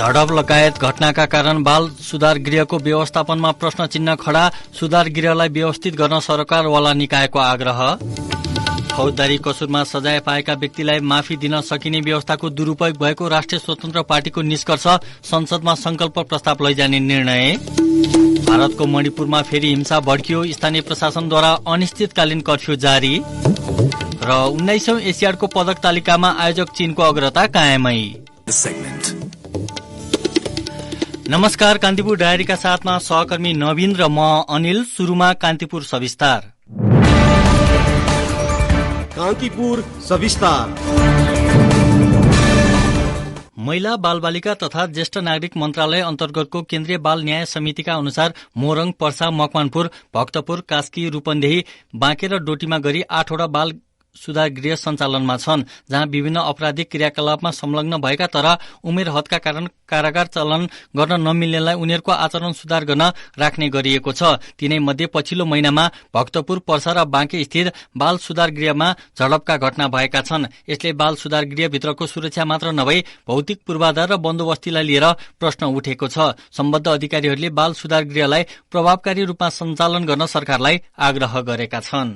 झडप लगायत घटनाका कारण बाल सुधार गृहको व्यवस्थापनमा प्रश्न चिन्ह खडा, सुधार गृहलाई व्यवस्थित गर्न सरकारवाला निकायको आग्रह। फौजदारी कसुरमा सजाय पाएका व्यक्तिलाई माफी दिन सकिने व्यवस्थाको दुरूपयोग भएको राष्ट्रिय स्वतन्त्र पार्टीको निष्कर्ष, संसदमा संकल्प प्रस्ताव लैजाने निर्णय। भारतको मणिपुरमा फेरि हिंसा भड्कियो, स्थानीय प्रशासनद्वारा अनिश्चितकालीन कर्फ्यू जारी। र 19औं एसियाडको पदक तालिकामा आयोजक चीनको अग्रता कायमै। नमस्कार, कान्तिपुर डायरीका साथमा सहकर्मी नवीन र म अनिल। सुरुमा कान्तिपुर सविस्तार। कान्तिपुर सविस्तार। महिला बालबालिका तथा ज्येष्ठ नागरिक मन्त्रालय अन्तर्गतको केन्द्रीय बाल न्याय समितिका अनुसार मोरङ, पर्सा, मकवानपुर, भक्तपुर, कास्की, रूपन्देही, बाँके र डोटीमा गरी 8वटा बाल सुधार गृह सञ्चालनमा छन्, जहाँ विभिन्न आपराधिक क्रियाकलापमा संलग्न भएका तर उमेर हदका कारण कारागार चलन गर्न नमिल्नेलाई उनीहरूको आचरण सुधार गर्न राख्ने गरिएको छ। तिनै मध्ये पछिल्लो महिनामा भक्तपुर, पर्सा र बाँके स्थित बाल सुधार गृहमा झडपका घटना भएका छन्। यसले बाल सुधार गृहभित्रको सुरक्षा मात्र नभई भौतिक पूर्वाधार र बन्दोबस्तीलाई लिएर प्रश्न उठेको छ। सम्बद्ध अधिकारीहरूले बाल सुधार गृहलाई प्रभावकारी रूपमा सञ्चालन गर्न सरकारलाई आग्रह गरेका छन्।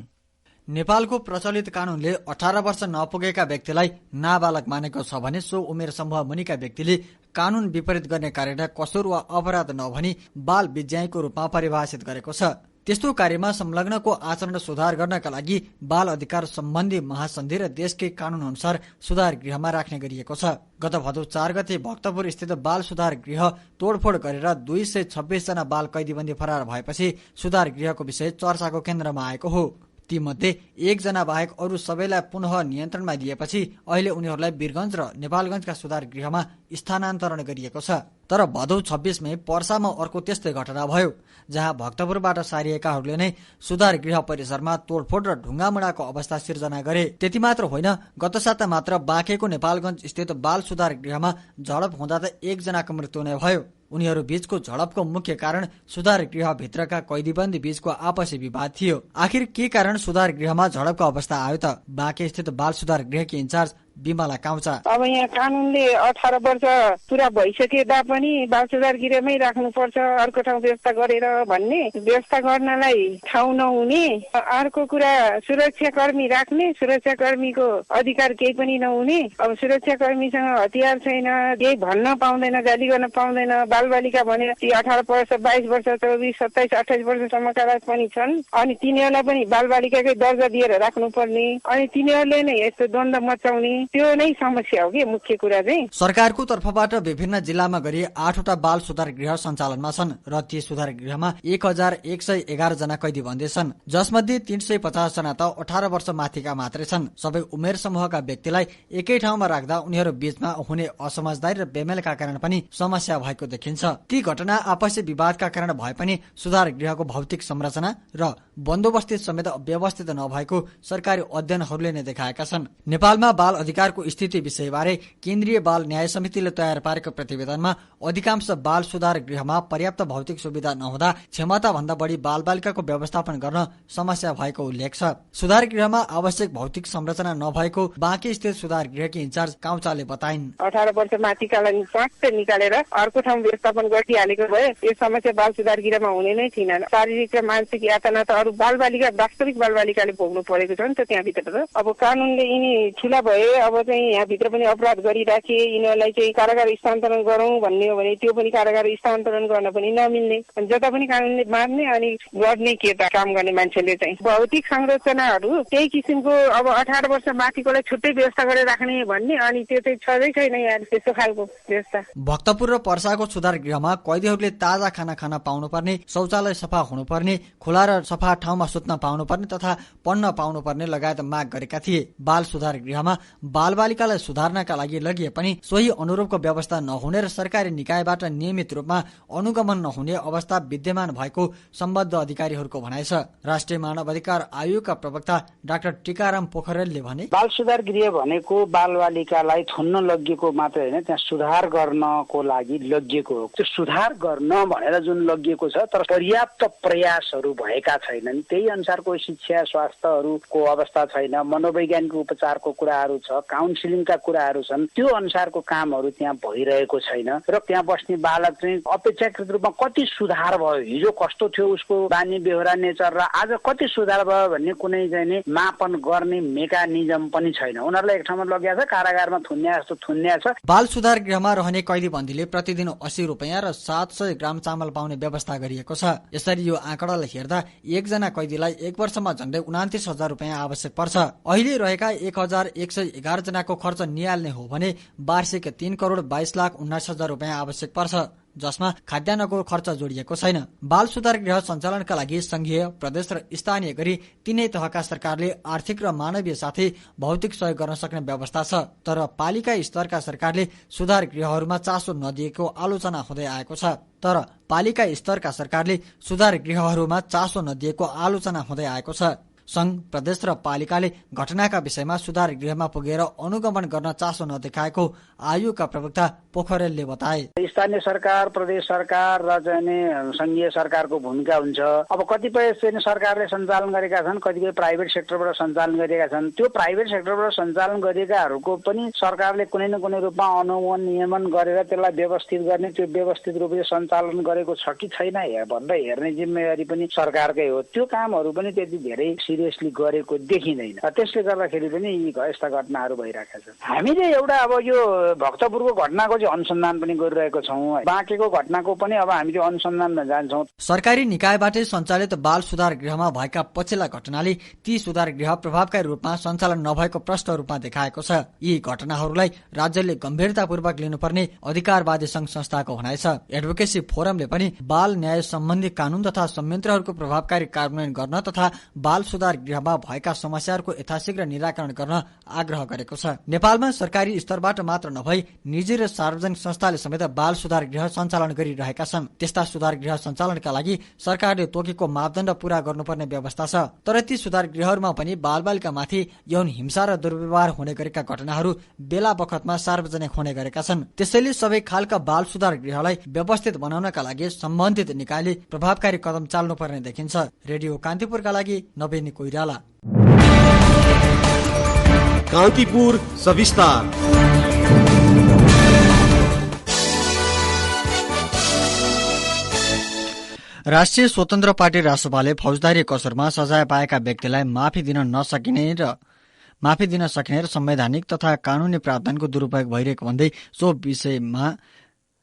नेपालको प्रचलित कानूनले 18 वर्ष नपुगेका व्यक्तिलाई नाबालक मानेको छ भने सो उमेर समूह मुनिका व्यक्तिले कानून विपरीत गर्ने कार्यलाई कसुर वा अपराध नभनी बाल विज्ञायको रूपमा परिभाषित गरेको छ। त्यस्तो कार्यमा संलग्नको आचरण सुधार गर्नका लागि बाल अधिकार सम्बन्धी महासन्धि र देशकै कानून अनुसार सुधार गृहमा राख्ने गरिएको छ। गत भदौ 4 गते भक्तपुर स्थित बाल सुधार गृह तोडफोड गरेर 226 जना बाल कैदीबन्दी फरार भएपछि सुधार गृहको विषय चर्चाको केन्द्रमा आएको हो। तीमध्ये 1 जना बाहेक अरू सबैलाई पुनः नियन्त्रणमा दिएपछि अहिले उनीहरूलाई वीरगञ्ज र नेपालगञ्जका सुधार गृहमा स्थानान्तरण गरिएको छ। तर भदौ 26 मे पर्सामा अर्को त्यस्तै घटना भयो, जहाँ भक्तपुरबाट सारिएकाहरूले नै सुधार गृह परिसरमा तोडफोड र ढुङ्गामुढाको अवस्था सिर्जना गरे। त्यति मात्र होइन, गत साता मात्र बाँकेको नेपालगञ्ज स्थित बाल सुधार गृहमा झडप हुँदा त 1 जनाको मृत्यु नै भयो। उनीहरू बीचको झडपको मुख्य कारण सुधार गृहभित्रका कैदीबन्दी बीचको आपसी विवाद थियो। आखिर के कारण सुधार गृहमा झडपको अवस्था आयो त? बाँके स्थित बाल सुधार गृहकी इन्चार्ज बिमला काउचा। अब यहाँ कानूनले 18 वर्ष पुरा भइसके तापनि बाल सुधार गृहमै राख्नुपर्छ, अर्को ठाउँ व्यवस्था गरेर भन्ने, व्यवस्था गर्नलाई ठाउँ नहुने, अर्को कुरा सुरक्षाकर्मी राख्ने, सुरक्षाकर्मीको अधिकार केही पनि नहुने। अब सुरक्षाकर्मीसँग हतियार छैन, केही भन्न पाउँदैन, गाली गर्न पाउँदैन। बालबालिका भने 18 वर्ष, 22 वर्ष, 24, 27, 28 वर्षसम्मका पनि छन्। अनि तिनीहरूलाई पनि बालबालिकाकै दर्जा दिएर राख्नुपर्ने, अनि तिनीहरूले नै यस्तो द्वन्द्व मचाउने, त्यो नै समस्या हो कि मुख्य कुरा चाहिँ। सरकारको तर्फबाट विभिन्न जिल्लामा गरी 8वटा बाल सुधार गृह सञ्चालनमा छन् र ती सुधार गृहमा 1111 जना कैदी बन्दी छन्, जसमध्ये 350 जना त 18 वर्ष माथिका मात्रै छन्। सबै उमेर समूहका व्यक्तिलाई एकै ठाउँमा राख्दा उनीहरू बीचमा हुने असमझदारी र बेमेलका कारण पनि समस्या भएको देखिन्छ। ती घटना आपसी विवादका कारण भए पनि सुधार गृहको भौतिक संरचना र बन्दोबस्ती समेत व्यवस्थित नभएको सरकारी अध्ययनहरूले नै देखाएका छन्। नेपालमा बाल अधिकारको स्थिति विषयबारे केन्द्रीय बाल न्याय समितिले तयार पारेको प्रतिवेदनमा अधिकांश बाल सुधार गृहमा पर्याप्त भौतिक सुविधा नहुँदा क्षमता भन्दा बढी बालबालिकाको व्यवस्थापन गर्न समस्या भएको उल्लेख छ। सुधार गृहमा आवश्यक भौतिक संरचना नभएको बाँके स्थित सुधार गृहकी इन्चार्ज काउचाले बताइन्। 18 वर्ष माथिकालाई स्वास्थ्य निकालेर अर्को ठाउँ व्यवस्थापन गरिहालेको भए यो समस्या बाल सुधार गृहमा हुने नै थिएन। शारीरिक र मानसिक यातना त अरू बालबालिका, वास्तविक बालबालिकाले भोग्नु परेको छ नि त त्यहाँभित्र। त अब कानूनले यिनी ठुला भए, अब चाहिँ यहाँभित्र पनि अपराध गरिराखे, यिनीहरूलाई चाहिँ कारागार स्थानान्तरण गरौँ भन्ने हो भने त्यो पनि कारागार स्थानान्तरण गर्न पनि नमिल्ने, जता पनि कानूनले बाँध्ने अनि गर्ने के त काम गर्ने मान्छेले चाहिँ भौतिक संरचनाहरू त्यही किसिमको। अब 18 वर्ष माथिकोलाई छुट्टै व्यवस्था गरेर राख्ने भन्ने, अनि त्यो चाहिँ छँदै छैन यहाँ त्यस्तो खालको व्यवस्था। भक्तपुर र पर्साको सुधार गृहमा कैदीहरूले ताजा खाना खान पाउनुपर्ने, शौचालय सफा हुनुपर्ने, खुला र सफा ठाउँमा सुत्न पाउनुपर्ने तथा पढ्न पाउनुपर्ने लगायत माग गरेका थिए। बाल सुधार गृहमा बालबालिकालाई सुधार्नका लागि लगिए पनि सोही अनुरूपको व्यवस्था नहुने र सरकारी निकायबाट नियमित रूपमा अनुगमन नहुने अवस्था विद्यमान भएको सम्बद्ध अधिकारीहरूको भनाइ छ। राष्ट्रिय मानव अधिकार आयोगका प्रवक्ता डाक्टर टीकाराम पोखरेलले भने, बाल सुधार गृह भनेको बालबालिकालाई थुन्न लगिएको मात्रै होइन, त्यहाँ सुधार गर्नको लागि लगिएको हो। त्यो सुधार गर्न भनेर जुन लगिएको छ, तर पर्याप्त प्रयासहरू भएका छैनन्। त्यही अनुसारको शिक्षा स्वास्थ्यहरूको अवस्था छैन, मनोवैज्ञानिक उपचारको कुराहरू छ, काउन्सिलिङका कुराहरू छन्, त्यो अनुसारको कामहरू त्यहाँ भइरहेको छैन र त्यहाँ बस्ने बालक चाहिँ अपेक्षाकृत रूपमा कति सुधार भयो, हिजो कस्तो थियो उसको बानी बेहोरा नेचर र आज कति सुधार भयो भन्ने कुनै चाहिँ मापन गर्ने मेकानिजम पनि छैन। उनीहरूलाई एक ठाउँमा लगिएको छ, कारागारमा थुन्या जस्तो थुन्या छ। बाल सुधार गृहमा रहने कैदीबन्दीले प्रतिदिन 80 रुपियाँ र 700 ग्राम चामल पाउने व्यवस्था गरिएको छ। यसरी यो आँकडालाई हेर्दा एकजना कैदीलाई एक वर्षमा झण्डै 29,000 रुपियाँ आवश्यक पर्छ। अहिले रहेका 1,111 जनाको खर्च निहाल्ने हो भने वार्षिक 3,22,19,000 रुपियाँ आवश्यक पर्छ, जसमा खाद्यान्नको खर्च जोडिएको छैन। बाल सुधार गृह सञ्चालनका लागि संघीय, प्रदेश र स्थानीय गरी तीनै तहका सरकारले आर्थिक र मानवीय साथै भौतिक सहयोग गर्न सक्ने व्यवस्था छ। तर पालिका स्तरका सरकारले सुधार गृहहरूमा चासो नदिएको आलोचना हुँदै आएको छ। संघ, प्रदेश र पालिकाले घटनाका विषयमा सुधार गृहमा पुगेर अनुगमन गर्न चासो नदेखाएको आयोगका प्रवक्ता पोखरेलले बताए। स्थानीय सरकार, प्रदेश सरकार र चाहिँ संघीय सरकारको भूमिका हुन्छ। अब कतिपय चाहिँ सरकारले सञ्चालन गरेका छन्, कतिपय प्राइभेट सेक्टरबाट सञ्चालन गरेका छन्। त्यो प्राइभेट सेक्टरबाट सञ्चालन गरेकाहरूको पनि सरकारले कुनै न कुनै रूपमा अनुगमन नियमन गरेर त्यसलाई व्यवस्थित गर्ने, त्यो व्यवस्थित रूपले सञ्चालन गरेको छ कि छैन भनेर हेर्ने जिम्मेवारी पनि सरकारकै हो। त्यो कामहरू पनि त्यति धेरै सिरियसली गरेको देखिँदैन। त्यसले गर्दाखेरि पनि यस्ता घटनाहरू भइरहेका छन्। हामीले एउटा अब यो भक्तपुरको घटनाको चाहिँ अनुसन्धान पनि गरिरहेको छौँ। बाँकेको घटनाको पनि अब हामीले अनुसन्धानमा जान्छौँ। सरकारी निकायबाटै सञ्चालित बाल सुधार गृहमा भएका पछिल्ला घटनाले ती सुधार गृह प्रभावकारी रूपमा सञ्चालन नभएको प्रष्ट रूपमा देखाएको छ। यी घटनाहरूलाई राज्यले गम्भीरतापूर्वक लिनुपर्ने अधिकारवादी संघ संस्थाको भनाइ छ। एडभोकेसी फोरमले पनि बाल न्याय सम्बन्धी कानून तथा संयन्त्रहरूको प्रभावकारी कार्यान्वयन गर्न तथा बाल सुधार गृहमा भएका समस्याहरूको यथाशीघ्र निराकरण गर्न आग्रह गरेको छ। नेपालमा सरकारी स्तरबाट मात्र नभई निजी र सार्वजनिक संस्थाले समेत बाल सुधार गृह सञ्चालन गरिरहेका छन्। त्यस्ता सुधार गृह सञ्चालनका लागि सरकारले तोकेको मापदण्ड पूरा गर्नुपर्ने व्यवस्था छ। तर ती सुधार गृहहरूमा पनि बालबालिकामाथि यौन हिंसा र दुर्व्यवहार हुने गरेका घटनाहरू बेला बखतमा सार्वजनिक हुने गरेका छन्। त्यसैले सबै खालका बाल सुधार गृहलाई व्यवस्थित बनाउनका लागि सम्बन्धित निकायले प्रभावकारी कदम चाल्नुपर्ने देखिन्छ। रेडियो कान्तिपुरका लागि नवीन कोइराला। कान्तिपुर सविस्तार। राष्ट्रिय स्वतन्त्र पार्टी रासपाले फौजदारी कसुरमा सजाय पाएका व्यक्तिलाई माफी दिन सकिने र संवैधानिक तथा कानूनी प्रावधानको दुरूपयोग भइरहेको भन्दै सो विषयमा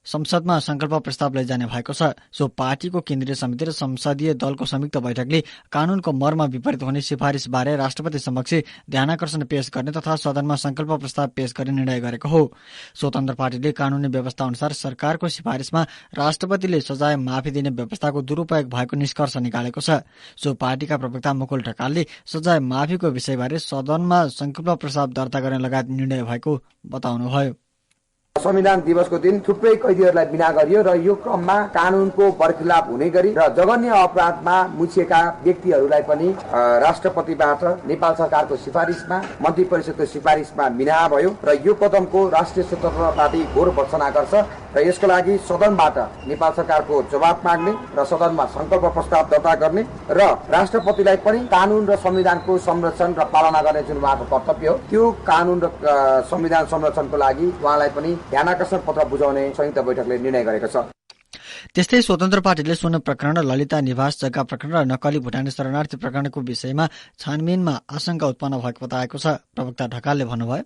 संसदमा संकल्प प्रस्ताव लैजाने भएको छ। सो पार्टीको केन्द्रीय समिति र संसदीय दलको संयुक्त बैठकले कानूनको मर्म विपरीत हुने सिफारिस बारे राष्ट्रपति समक्ष ध्यानाकर्षण पेश गर्ने तथा सदनमा संकल्प प्रस्ताव पेश गर्ने निर्णय गरेको हो। स्वतन्त्र पार्टीले कानूनी व्यवस्था अनुसार सरकारको सिफारिसमा राष्ट्रपतिले सजाय माफी दिने व्यवस्थाको दुरूपयोग भएको निष्कर्ष निकालेको छ। सो पार्टीका प्रवक्ता मुकुल ढकालले सजाय माफीको विषयबारे सदनमा संकल्प प्रस्ताव दर्ता गर्ने लगायत निर्णय भएको बताउनुभयो। संविधान दिवसको दिन थुप्रै कैदीहरूलाई बिना गरियो र यो क्रममा कानूनको बरखिलाफ हुने गरी र जघन्य अपराधमा मुछिएका व्यक्तिहरूलाई पनि राष्ट्रपतिबाट नेपाल सरकारको सिफारिसमा, मन्त्री परिषदको सिफारिसमा मिनाहा भयो र यो कदमको राष्ट्रिय स्वतन्त्र पार्टी घोर भर्त्सना गर्छ र यसको लागि सदनबाट नेपाल सरकारको जवाब माग्ने र सदनमा संकल्प प्रस्ताव दर्ता गर्ने र राष्ट्रपतिलाई पनि कानून र संविधानको संरक्षण र पालना गर्ने जुन उहाँको कर्तव्य हो त्यो कानून र संविधान संरक्षणको लागि उहाँलाई पनि ध्यानाकर्षण पत्र बुझाउने संयुक्त बैठकले निर्णय गरेको छ। त्यस्तै स्वतन्त्र पार्टीले सोन प्रकरण, ललिता निवास जग्गा प्रकरण र नक्कली भुटानी शरणार्थी प्रकरणको विषयमा छानबिनमा आशंका उत्पन्न भएको बताएको छ। प्रवक्ता ढकालले भन्नुभयो,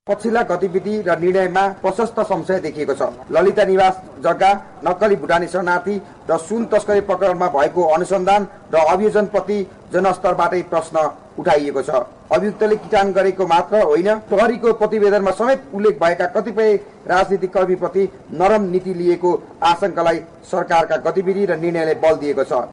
पछिल्ला गतिविधि र निर्णयमा प्रशस्त संशय देखिएको छ। ललिता निवास जग्गा, नक्कली भुटानी शरणार्थी र सुन तस्करी प्रकरणमा भएको अनुसन्धान र अभियोजनप्रति जनस्तरबाटै प्रश्न उठाइएको छ। अभियुक्तले किटान गरेको मात्र होइन, प्रहरीको प्रतिवेदनमा समेत उल्लेख भएका कतिपय राजनीतिक कर्मीप्रति नरम नीति लिएको आशंकालाई सरकारका गतिविधि र निर्णयले बल दिएको छ।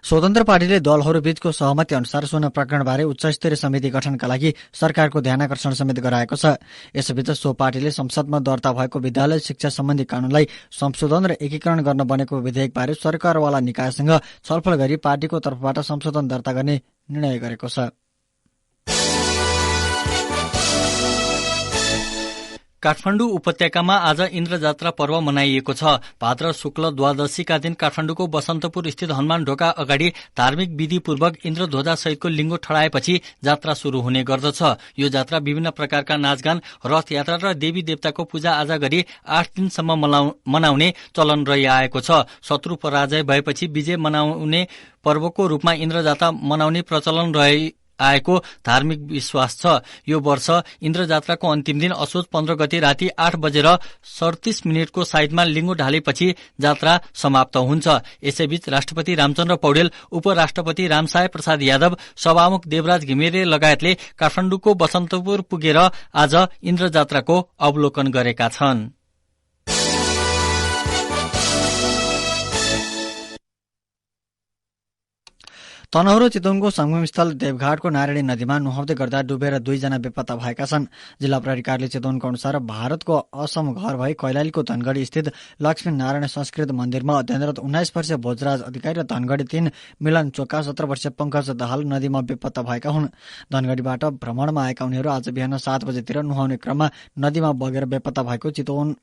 स्वतन्त्र पार्टीले दलहरूबीचको सहमति अनुसार सोन प्रकरणबारे उच्चस्तरीय समिति गठनका लागि सरकारको ध्यानाकर्षण समेत गराएको छ। यसबीच सो पार्टीले संसदमा दर्ता भएको विद्यालय शिक्षा सम्बन्धी कानूनलाई संशोधन र एकीकरण गर्न बनेको विधेयकबारे सरकारवाला निकायसँग छलफल गरी पार्टीको तर्फबाट संशोधन दर्ता गर्ने निर्णय गरेको छ। काठमाडौँ उपत्यकामा आज इन्द्रजात्रा पर्व मनाइएको छ। भाद्र शुक्ल द्वादशीका दिन काठमाडौँको बसन्तपुर स्थित हनुमान ढोका अगाडि धार्मिक विधिपूर्वक इन्द्रध्वजा सहितको लिङ्गो ठडाएपछि जात्रा शुरू हुने गर्दछ। यो जात्रा विभिन्न प्रकारका नाचगान, रथयात्रा र देवी देवताको पूजा आजा गरी 8 दिनसम्म मनाउने चलन रहिआएको छ। शत्रु पराजय भएपछि विजय मनाउने पर्वको रूपमा इन्द्रजात्रा मनाउने प्रचलन आएको धार्मिक विश्वास छ। यो वर्ष इन्द्रजात्राको अन्तिम दिन असोज 15 गते राति 8 बजेर 37 मिनटको साइडमा लिङ्गो ढालेपछि जात्रा समाप्त हुन्छ। यसैबीच राष्ट्रपति रामचन्द्र पौडेल, उपराष्ट्रपति रामसाय प्रसाद यादव, सभामुख देवराज घिमिरे लगायतले काठमाडौँको बसन्तपुर पुगेर आज इन्द्रजात्राको अवलोकन गरेका छन्। तनहुँ र चितवनको संगमस्थल देवघाटको नारायणी नदीमा नुहाउँदै गर्दा डुबेर 2 जना बेपत्ता भएका छन्। जिल्ला प्रहरी कार्यालय चितवनको अनुसार भारतको असम घर भई कैलालीको धनगढी स्थित लक्ष्मी नारायण संस्कृत मन्दिरमा अध्ययनरत 19 वर्षीय भोजराज अधिकारी र धनगढी 3 मिलन चोका 17 वर्षीय पंकज दाहाल नदीमा बेपत्ता भएका हुन्। धनगढीबाट भ्रमणमा आएका उनीहरू आज बिहान 7 बजेतिर नुहाउने क्रममा नदीमा बगेर बेपत्ता भएको चितवन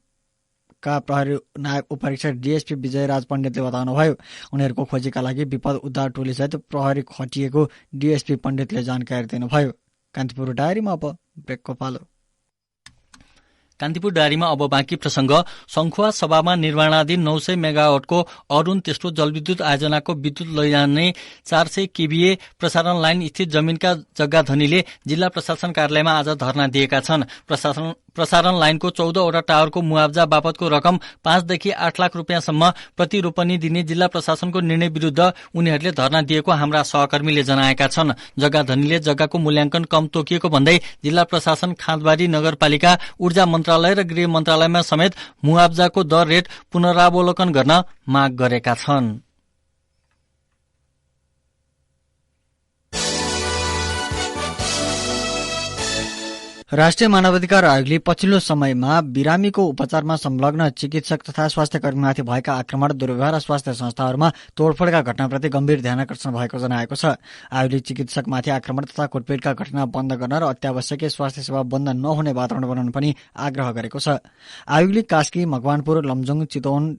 का प्रहरी नायब उपरीक्षक डीएसपी विजयराज पण्डितले बताउनुभयो। उनीहरूको खोजीका लागि विपद उद्धार टोलीसहित प्रहरी खटिएको डीएसपी पण्डितले जानकारी दिनुभयो। कान्तिपुर डायरीमा अब ब्रेकको पालो। कान्तिपुर डायरीमा अब बाँकी प्रसंग। संखुवा सभामा निर्माणाधीन 900 मेगावाटको अरूण तेस्रो जलविद्युत आयोजनाको विद्युत लैजाने 400 केभीए प्रसारण लाइन स्थित जमिनका जग्गा धनीले जिल्ला प्रशासन कार्यालयमा आज धरना दिएका छन्। प्रसारण लाइनको 14 वटा टावरको मुआब्जा बापतको रकम 5 देखि 8 लाख रुपियाँसम्म प्रति रोपनी दिने जिल्ला प्रशासनको निर्णय विरुद्ध उनीहरूले धरना दिएको हाम्रा सहकर्मीले जनाएका छन्। जग्गा धनीले जग्गाको मूल्याङ्कन कम तोकिएको भन्दै जिल्ला प्रशासन, खाँदबारी नगरपालिका, ऊर्जा मन्त्रालय र गृह मन्त्रालयमा समेत मुआब्जाको दर रेट पुनरावलोकन गर्न माग गरेका छन्। राष्ट्रिय मानवाधिकार आयोगले पछिल्लो समयमा बिरामीको उपचारमा संलग्न चिकित्सक तथा स्वास्थ्यकर्मीमाथि भएका आक्रमण, दुर्व्यवहार र स्वास्थ्य संस्थाहरूमा तोडफोडका घटनाप्रति गम्भीर ध्यानकर्षण भएको जनाएको छ। आयोगले चिकित्सकमाथि आक्रमण तथा कुटपिटका घटना बन्द गर्न र अत्यावश्यकीय स्वास्थ्य सेवा बन्द नहुने वातावरण बनाउन पनि आग्रह गरेको छ। आयोगले कास्की, मकवानपुर, लमजुङ, चितवन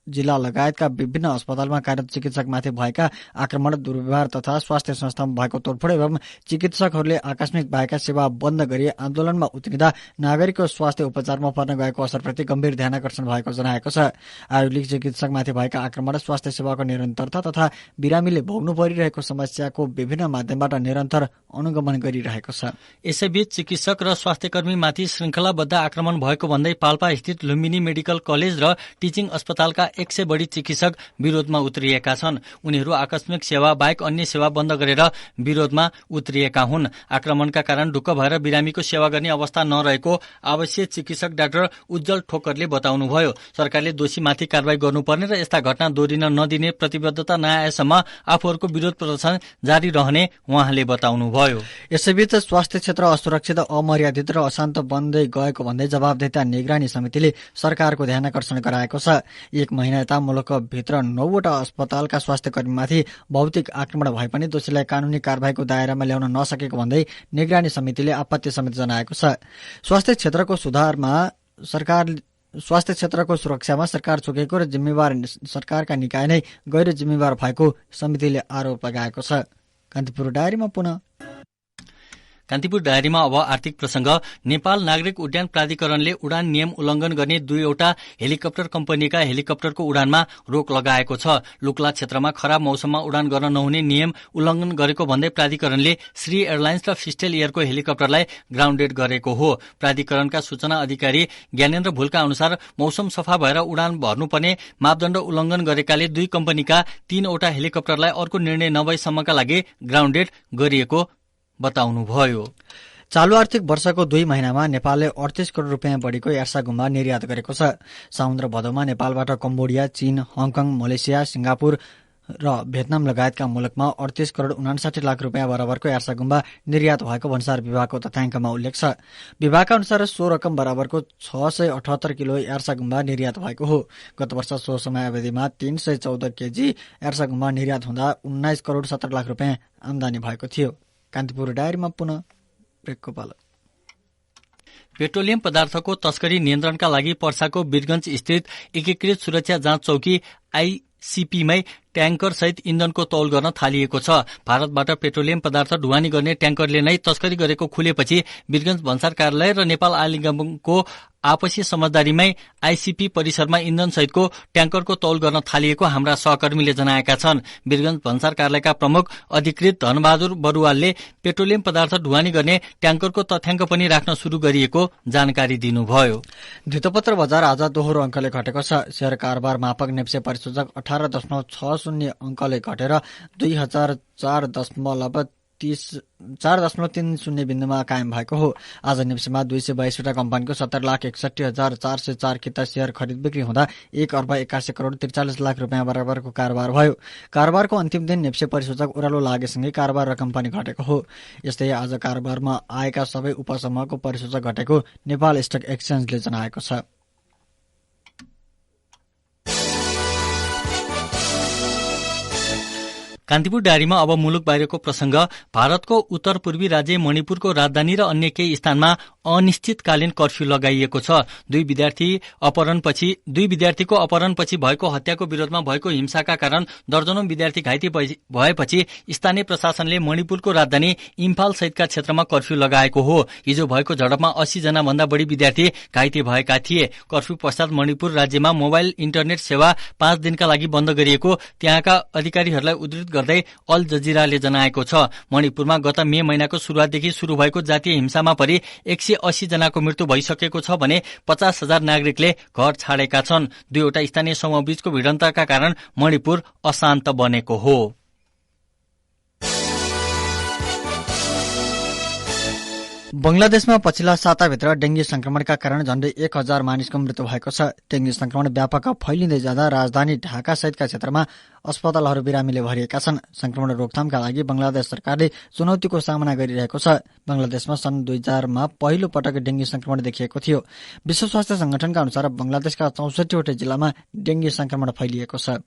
जिल्ला लगायतका विभिन्न अस्पतालमा कार्यरत चिकित्सकमाथि भएका आक्रमण, दुर्व्यवहार तथा स्वास्थ्य संस्थामा भएको तोडफोड एवं चिकित्सकहरूले आकस्मिक भएका सेवा बन्द गरी आन्दोलनमा उत्रिँदा नागरिकको स्वास्थ्य उपचारमा पर्न गएको असरप्रति गम्भीर ध्यानकर्षण भएको जनाएको छ। आयोगले चिकित्सकमाथि भएका आक्रमण, स्वास्थ्य सेवाको निरन्तरता तथा बिरामीले भोग्नु परिरहेको समस्याको विभिन्न माध्यमबाट निरन्तर अनुगमन गरिरहेको छ। यसैबीच चिकित्सक र स्वास्थ्यकर्मीमाथि श्रृङ्खलाबद्ध आक्रमण भएको भन्दै पाल्पा स्थित लुम्बिनी मेडिकल कलेज र टिचिङ अस्पतालका 100 बढी चिकित्सक विरोधमा उत्रिएका छन्। उनीहरू आकस्मिक सेवा बाहेक अन्य सेवा बन्द गरेर विरोधमा उत्रिएका हुन्। आक्रमणका कारण ढुक्क भएर बिरामीको सेवा गर्ने अवस्था नरहेको आवश्यक चिकित्सक डाक्टर उज्जवल ठोक्करले बताउनुभयो। सरकारले दोषीमाथि कारवाही गर्नुपर्ने र यस्ता घटना दोहोरिन नदिने प्रतिबद्धता नआएसम्म आफूहरूको विरोध प्रदर्शन जारी रहने उहाँले बताउनुभयो। यसैबीच स्वास्थ्य क्षेत्र असुरक्षित, अमर्यादित र अशान्त बन्दै गएको भन्दै जवाबदेता निगरानी समितिले सरकारको ध्यानकर्षण गराएको छ। एक महिना यता मुलुकभित्र 9 वटा अस्पतालका स्वास्थ्यकर्मीमाथि भौतिक आक्रमण भए पनि दोषीलाई कानूनी कारवाहीको दायरामा ल्याउन नसकेको भन्दै निगरानी समितिले आपत्ति समेत जनाएको छ। स्वास्थ्य क्षेत्रको सुरक्षामा सरकार चुकेको र जिम्मेवार सरकारका निकाय नै गैर जिम्मेवार भएको समितिले आरोप लगाएको छ। कान्तिपुर डायरीमा पुनः कान्तिपुर डायरीमा अब आर्थिक प्रसंग। नेपाल नागरिक उड्डयन प्राधिकरणले उडान नियम उल्लंघन गर्ने 2वटा हेलिकप्टर कम्पनीका हेलिकप्टरको उडानमा रोक लगाएको छ। लुक्ला क्षेत्रमा खराब मौसममा उडान गर्न नहुने नियम उल्लंघन गरेको भन्दै प्राधिकरणले श्री एयरलाइन्स र फिस्टेल एयरको हेलिकप्टरलाई ग्राउण्डेड गरेको हो। प्राधिकरणका सूचना अधिकारी ज्ञानेन्द्र भुलका अनुसार मौसम सफा भएर उडान भर्नुपर्ने मापदण्ड उल्लंघन गरेकाले 2 कम्पनीका 3वटा हेलिकप्टरलाई अर्को निर्णय नभएसम्मका लागि ग्राउण्डेड गरिएको बताउनुभयो। चालू आर्थिक वर्षको 2 महिनामा नेपालले 38 करोड़ रुपियाँ बढीको यार्सा गुम्बा निर्यात गरेको छ। साउन र भदौमा नेपालबाट कम्बोडिया, चीन, हङकङ, मलेसिया, सिंगापुर र भियतनाम लगायतका मुलुकमा 38 करोड़ 59 लाख रुपियाँ बराबरको यार्सा गुम्बा निर्यात भएको भन्सार विभागको तथ्याङ्कमा उल्लेख छ। विभागका अनुसार सो रकम बराबरको 678 किलो यार्सा गुम्बा निर्यात भएको हो। गत वर्ष सो समयावधिमा 314 केजी यार्सा गुम्बा निर्यात हुँदा 19 करोड़ 70 लाख रुपियाँ आमदानी भएको थियो। कान्तिपुर डायरीमा पुनः ब्रेकको पालो। पेट्रोलियम पदार्थको तस्करी नियन्त्रणका लागि पर्साको वीरगञ्ज स्थित एकीकृत सुरक्षा जाँच चौकी आईसीपीमै ट्याङ्कर सहित इन्धनको तौल गर्न थालिएको छ। भारतबाट पेट्रोलियम पदार्थ ढुवानी गर्ने ट्याङ्करले नै तस्करी गरेको खुलेपछि वीरगञ्ज भन्सार कार्यालय र नेपाल आयल निगमको आपसी समझदारीमै आईसीपी परिसरमा इन्धन सहितको ट्याङ्करको तौल गर्न थालिएको हाम्रा सहकर्मीले जनाएका छन्। वीरगञ्ज भन्सार कार्यालयका प्रमुख अधिकृत धनबहादुर बरुवालले पेट्रोलियम पदार्थ ढुवानी गर्ने ट्याङ्करको तथ्याङ्क पनि राख्न शुरू गरिएको जानकारी दिनुभयो। धितोपत्र बजार आज दोहोरो अङ्कले घटेको छ। शेयर कारोबार मापक नेप्से परिसूचक 18.60 अङ्कले घटेर 2004.30 बिन्दुमा कायम भएको हो। आज नेप्सेमा 222 वटा कम्पनीको 70,61,404 किता शेयर खरिद बिक्री हुँदा 1,81,43 रुपियाँ बराबरको कारोबार भयो। कारोबारको अन्तिम दिन नेप्से परिसूचक ओह्रालो लागेसँगै कारोबार रकम पनि घटेको हो। यस्तै आज कारोबारमा आएका सबै उपसमूहको परिसूचक घटेको नेपाल स्टक एक्सचेन्जले जनाएको छ। कान्तिपुर डायरीमा अब मुलुक बाहिरको प्रसंग। भारतको उत्तर पूर्वी राज्य मणिपुरको राजधानी र अन्य केही स्थानमा अनिश्चितकालीन कर्फ्यू लगाइएको छ। दुई विद्यार्थीको अपहरणपछि भएको हत्याको विरोधमा भएको हिंसाका कारण दर्जनौं विद्यार्थी घाइते भएपछि स्थानीय प्रशासनले मणिपुरको राजधानी इम्फाल सहितका क्षेत्रमा कर्फ्यू लगाएको हो। हिजो भएको झडपमा 80 जना भन्दा बढ़ी विद्यार्थी घाइते भएका थिए। कर्फ्यू पश्चात मणिपुर राज्यमा मोबाइल इन्टरनेट सेवा 5 दिनका लागि बन्द गरिएको त्यहाँका अधिकारीहरूलाई उद्धृत गर्दै अल जजिराले जनाएको छ। मणिपुरमा गत मे महिनाको शुरूआतदेखि शुरू भएको जातीय हिंसामा परि 180 जनाको मृत्यु भइसकेको छ भने 50,000 नागरिकले घर छाडेका छन्। दुईवटा स्थानीय समूहबीचको भिडन्तका कारण मणिपुर अशान्त बनेको हो। बंगलादेशमा पछिल्ला साताभित्र डेंगी संक्रमणका कारण झण्डै 1000 मानिसको मृत्यु भएको छ। डेंगी संक्रमण व्यापक फैलिँदै जाँदा राजधानी ढाका सहितका क्षेत्रमा अस्पतालहरू बिरामीले भरिएका छन्। संक्रमण रोकथामका लागि बंगलादेश सरकारले चुनौतीको सामना गरिरहेको छ। बंगलादेशमा सन् 2000मा पहिलो पटक डेंगी संक्रमण देखिएको थियो। विश्व स्वास्थ्य संगठनका अनुसार बंगलादेशका 64वटा जिल्लामा डेंगी संक्रमण फैलिएको छ।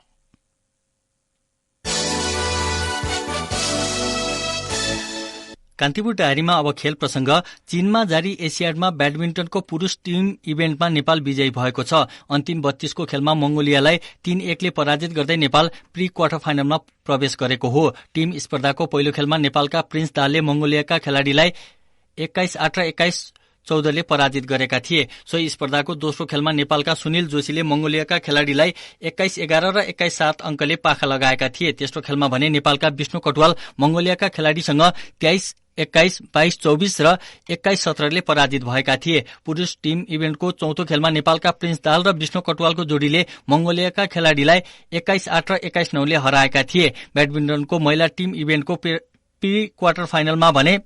कान्तिपुर डायरीमा अब खेल प्रसंग। चीनमा जारी एसियाडमा ब्याडमिन्टनको पुरूष टीम इभेन्टमा नेपाल विजयी भएको छ। अन्तिम 32 को खेलमा मंगोलियालाई 3-1 ले पराजित गर्दै नेपाल प्री क्वार्टर फाइनलमा प्रवेश गरेको हो। टीम स्पर्धाको पहिलो खेलमा नेपालका प्रिन्स दाहालले मंगोलियाका खेलाड़ीलाई 21-8 र 21-14 ले पराजित गरेका थिए। सोही स्पर्धाको दोस्रो खेलमा नेपालका सुनिल जोशीले मंगोलियाका खेलाड़ीलाई 21-11 र 21-7 अंकले पाखा लगाएका थिए। तेस्रो खेलमा भने नेपालका विष्णु कटुवाल मंगोलियाका खेलाड़ीसँग 23-21, 22-24 र 21-17 ले पराजित भएका थिए। पुरूष टीम इभेन्टको चौथो खेलमा नेपालका प्रिन्स दाहाल र विष्णु कटुवालको जोडीले मंगोलियाका खेलाड़ीलाई 21-8 र 21-9 ले हराएका थिए। ब्याडमिन्टनको महिला टीम इभेन्टको प्री क्वार्टर फाइनलमा भने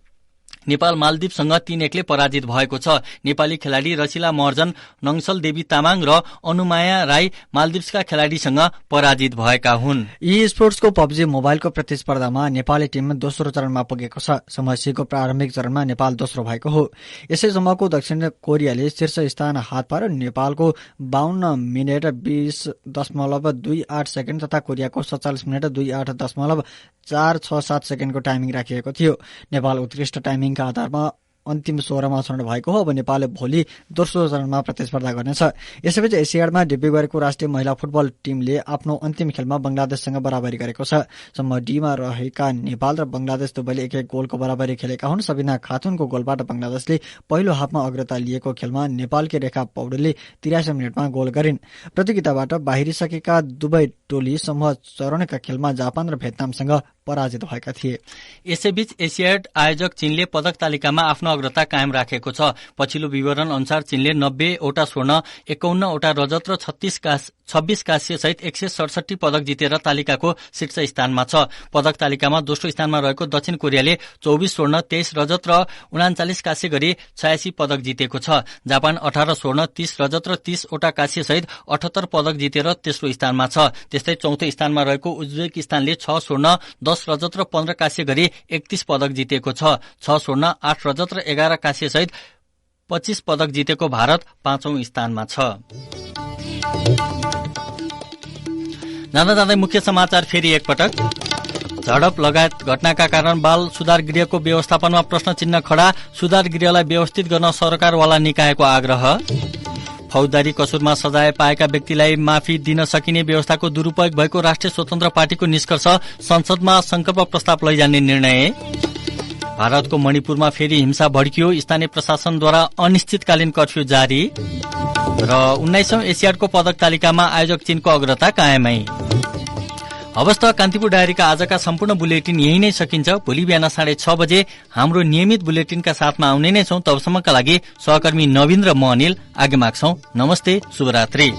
नेपाल मालदिवसँग 3-1 ले पराजित भएको छ। नेपाली खेलाड़ी रसिला महर्जन, नङसल देवी तामाङ र अनुमाया राई मालदिवसका खेलाड़ीसँग पराजित भएका हुन्। ई स्पोर्ट्सको पबजी मोबाइलको प्रतिस्पर्धामा नेपाली टिम दोस्रो चरणमा पुगेको छ। समूह सी को प्रारम्भिक चरणमा नेपाल दोस्रो भएको हो। यसै समूहको दक्षिण कोरियाले शीर्ष स्थान हात पार्यो। नेपालको 52 मिनेट 20.28 सेकेन्ड तथा कोरियाको 47 मिनेट 28.467 सेकेन्डको टाइमिङ राखिएको थियो। नेपाल उत्कृष्ट टाइमिङका आधारमा अन्तिम 16मा छनौट भएको हो। अब नेपालले भोलि दोस्रो चरणमा प्रतिस्पर्धा गर्नेछ। यसैबीच एसियाडमा डेब्यू गरेको राष्ट्रिय महिला फुटबल टिमले आफ्नो अन्तिम खेलमा बंगलादेशसँग बराबरी गरेको छ। समूह डीमा रहेका नेपाल र बंगलादेश दुवैले एक गोलको बराबरी खेलेका हुन्। सबिना खातुनको गोलबाट बंगलादेशले पहिलो हाफमा अग्रता लिएको खेलमा नेपालकी रेखा पौडेलले 83 मिनेटमा गोल गरिन्। प्रतियोगिताबाट बाहिरिसकेका दुवै टोली समूह चरणका खेलमा जापान र भियतनामसँग पराजित भएका थिए। यसैबीच एसियाड आयोजक चीनले पदक तालिकामा आफ्नो अग्रता कायम राखेको छ। पछिल्लो विवरण अनुसार चीनले 90 वटा स्वर्ण, 51 वटा रजत र 26 कांस्य सहित 167 पदक जितेर तालिकाको शीर्ष स्थानमा छ। पदक तालिकामा दोस्रो स्थानमा रहेको दक्षिण कोरियाले 24 स्वर्ण, 23 रजत र 39 कांस्य गरी 86 पदक जितेको छ। जापान 18 स्वर्ण, 30 रजत र 30 वटा कांस्य सहित 78 पदक जितेर तेस्रो स्थानमा छ। त्यस्तै चौथो स्थानमा रहेको उज्बेकिस्तानले 6 स्वर्ण, 10 रजत र 15 कांस्य गरी 31 पदक जितेको छ। 6 स्वर्ण, 8 रजत र 11 कांस्य सहित 25 पदक जितेको भारत 5औं स्थानमा छ। जाँदा जाँदै मुख्य समाचार फेरि एकपटक। झडप लगायत घटनाका कारण बाल सुधार गृहको व्यवस्थापनमा प्रश्न चिन्ह खडा, सुधार गृहलाई व्यवस्थित गर्न सरकारवाला निकायको आग्रह। फौजदारी कसुरमा सजाय पाएका व्यक्तिलाई माफी दिन सकिने व्यवस्थाको दुरूपयोग भएको राष्ट्रिय स्वतन्त्र पार्टीको निष्कर्ष, संसदमा संकल्प प्रस्ताव लैजाने निर्णय। भारतको मणिपुरमा फेरि हिंसा भड्कियो, स्थानीय प्रशासनद्वारा अनिश्चितकालीन कर्फ्यू जारी। र 19औं एसियाडको पदक तालिकामा आयोजक चीनको अग्रता कायमै। हवस् त कान्तिपुर डायरीका आजका सम्पूर्ण बुलेटिन यही नै सकिन्छ। भोलि बिहान 6:30 बजे हाम्रो नियमित बुलेटिनका साथमा आउने नै छौं। तबसम्मका लागि सहकर्मी नवीन र म अनिल आगे माग्छौं। नमस्ते, शुभरात्री।